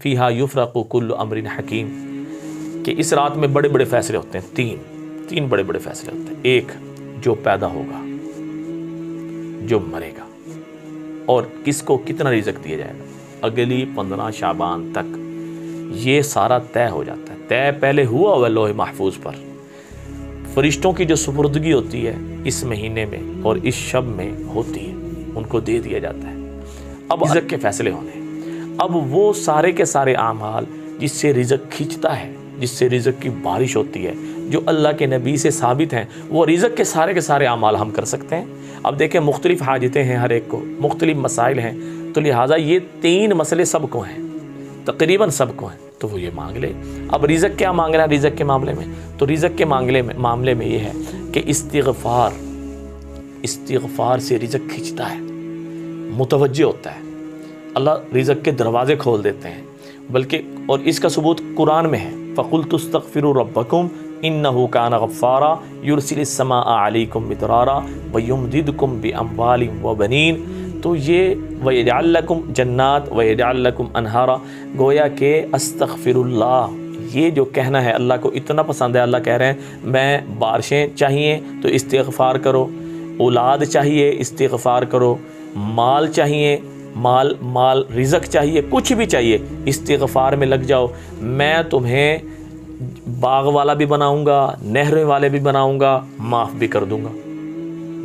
فیہا یفرق کل امر حکیم، کہ اس رات میں بڑے بڑے فیصلے ہوتے ہیں، تین بڑے بڑے فیصلے ہوتے ہیں۔ ایک، جو پیدا ہوگا، جو مرے گا، اور کس کو کتنا رزق دیا جائے گا۔ اگلی 15 شعبان تک یہ سارا طے ہو جاتا ہے، طے پہلے ہوا ہوا لوح محفوظ پر۔ فرشتوں کی جو سپردگی ہوتی ہے اس مہینے میں اور اس شب میں ہوتی ہے، ان کو دے دیا جاتا ہے۔ اب رزق کے فیصلے ہونے ہیں۔ اب وہ سارے کے سارے اعمال جس سے رزق کھینچتا ہے، جس سے رزق کی بارش ہوتی ہے، جو اللہ کے نبی سے ثابت ہیں، وہ رزق کے سارے اعمال ہم کر سکتے ہیں۔ اب دیکھیں مختلف حاجتیں ہیں، ہر ایک کو مختلف مسائل ہیں، تو لہٰذا یہ 3 مسئلے سب کو ہیں، تقریباً سب کو ہیں، تو وہ یہ مانگ لے۔ اب رزق کیا مانگ رہا ہے رزق کے معاملے میں؟ تو رزق کے معاملے میں یہ ہے کہ استغفار سے رزق کھینچتا ہے، متوجہ ہوتا ہے، اللہ رزق کے دروازے کھول دیتے ہیں۔ بلکہ اور اس کا ثبوت قرآن میں ہے، فَقُلْتُ اسْتَغْفِرُوا رَبَّكُمْ إِنَّهُ كَانَ غَفَّارًا يُرْسِلِ السَّمَاءَ عَلَيْكُمْ مِدْرَارًا وَيُمْدِدْكُمْ بِأَمْوَالٍ وَبَنِينَ۔ تو یہ وَيَجْعَلْ لَكُمْ جَنَّاتٍ وَيَجْعَلْ لَكُمْ أَنْهَارًا، گویا کہ استغفر اللہ، یہ جو کہنا ہے اللہ کو اتنا پسند ہے، اللہ کہہ رہے ہیں میں بارشیں چاہیے تو استغفار کرو، اولاد چاہیے استغفار کرو، مال چاہیے مال رزق چاہیے، کچھ بھی چاہیے استغفار میں لگ جاؤ، میں تمہیں باغ والا بھی بناؤں گا، نہریں والے بھی بناؤں گا، معاف بھی کر دوں گا۔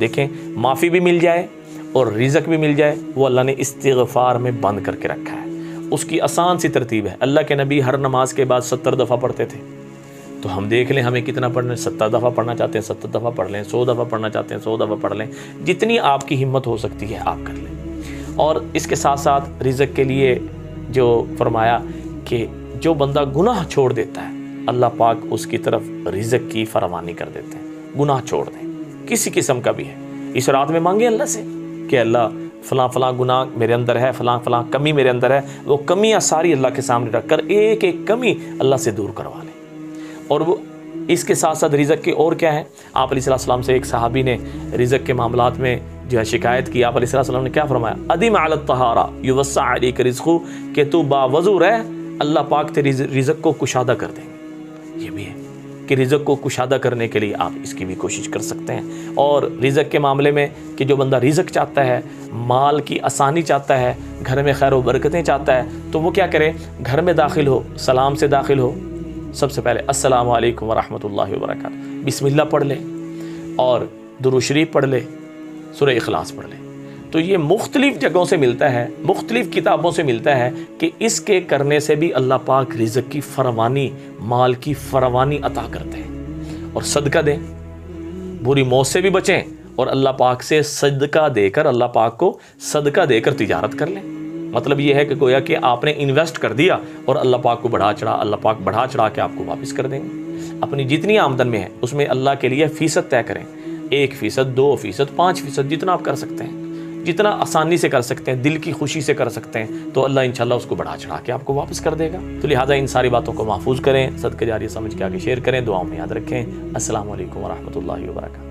دیکھیں معافی بھی مل جائے اور رزق بھی مل جائے، وہ اللہ نے استغفار میں بند کر کے رکھا ہے۔ اس کی آسان سی ترتیب ہے، اللہ کے نبی ہر نماز کے بعد 70 دفعہ پڑھتے تھے، تو ہم دیکھ لیں ہمیں کتنا پڑھنا ہے۔ 70 دفعہ پڑھنا چاہتے ہیں 70 دفعہ پڑھ لیں، 100 دفعہ پڑھنا چاہتے ہیں 100 دفعہ پڑھ لیں، جتنی آپ کی ہمت ہو سکتی ہے آپ کر لیں۔ اور اس کے ساتھ ساتھ رزق کے لیے جو فرمایا کہ جو بندہ گناہ چھوڑ دیتا ہے اللہ پاک اس کی طرف رزق کی فراوانی کر دیتے ہیں۔ گناہ چھوڑ دیں، کسی قسم کا بھی ہے، اس رات میں مانگیں اللہ سے کہ اللہ فلاں گناہ میرے اندر ہے، فلاں کمی میرے اندر ہے، وہ کمیاں ساری اللہ کے سامنے رکھ کر ایک ایک کمی اللہ سے دور کروا لیں۔ اور وہ اس کے ساتھ ساتھ رزق کے اور کیا ہے، آپ علیہ السلام سے ایک صحابی نے رزق کے معاملات میں جو ہے شکایت کی، آپ علیہ السلام نے کیا فرمایا، ادم علی الطہارہ یوسع علیک رزق، کہ تو باوضو رہ، اللہ پاک تیری رزق کو کشادہ کر دیں گے۔ یہ بھی ہے کہ رزق کو کشادہ کرنے کے لیے آپ اس کی بھی کوشش کر سکتے ہیں۔ اور رزق کے معاملے میں کہ جو بندہ رزق چاہتا ہے، مال کی آسانی چاہتا ہے، گھر میں خیر و برکتیں چاہتا ہے، تو وہ کیا کرے، گھر میں داخل ہو، سلام سے داخل ہو، سب سے پہلے السلام علیکم ورحمۃ اللہ وبرکاتہ، بسم اللہ پڑھ لے اور درود شریف پڑھ لے، سورہ اخلاص پڑھ لے۔ تو یہ مختلف جگہوں سے ملتا ہے، مختلف کتابوں سے ملتا ہے کہ اس کے کرنے سے بھی اللہ پاک رزق کی فراوانی، مال کی فراوانی عطا کرتے ہیں۔ اور صدقہ دیں، بری موت سے بھی بچیں، اور اللہ پاک سے صدقہ دے کر، اللہ پاک کو صدقہ دے کر تجارت کر لیں۔ مطلب یہ ہے کہ گویا کہ آپ نے انویسٹ کر دیا اور اللہ پاک کو اللہ پاک بڑھا چڑھا کے آپ کو واپس کر دیں گے۔ اپنی جتنی آمدن میں ہے اس میں اللہ کے لیے فیصد طے کریں، 1%، 2%، 5%، جتنا آپ کر سکتے ہیں، جتنا آسانی سے کر سکتے ہیں، دل کی خوشی سے کر سکتے ہیں، تو اللہ انشاءاللہ اس کو بڑھا چڑھا کے آپ کو واپس کر دے گا۔ تو لہٰذا ان ساری باتوں کو محفوظ کریں، صدقہ جاریہ سمجھ کے آگے شیئر کریں، دعاؤں میں یاد رکھیں۔ السلام علیکم ورحمۃ اللہ وبرکاتہ۔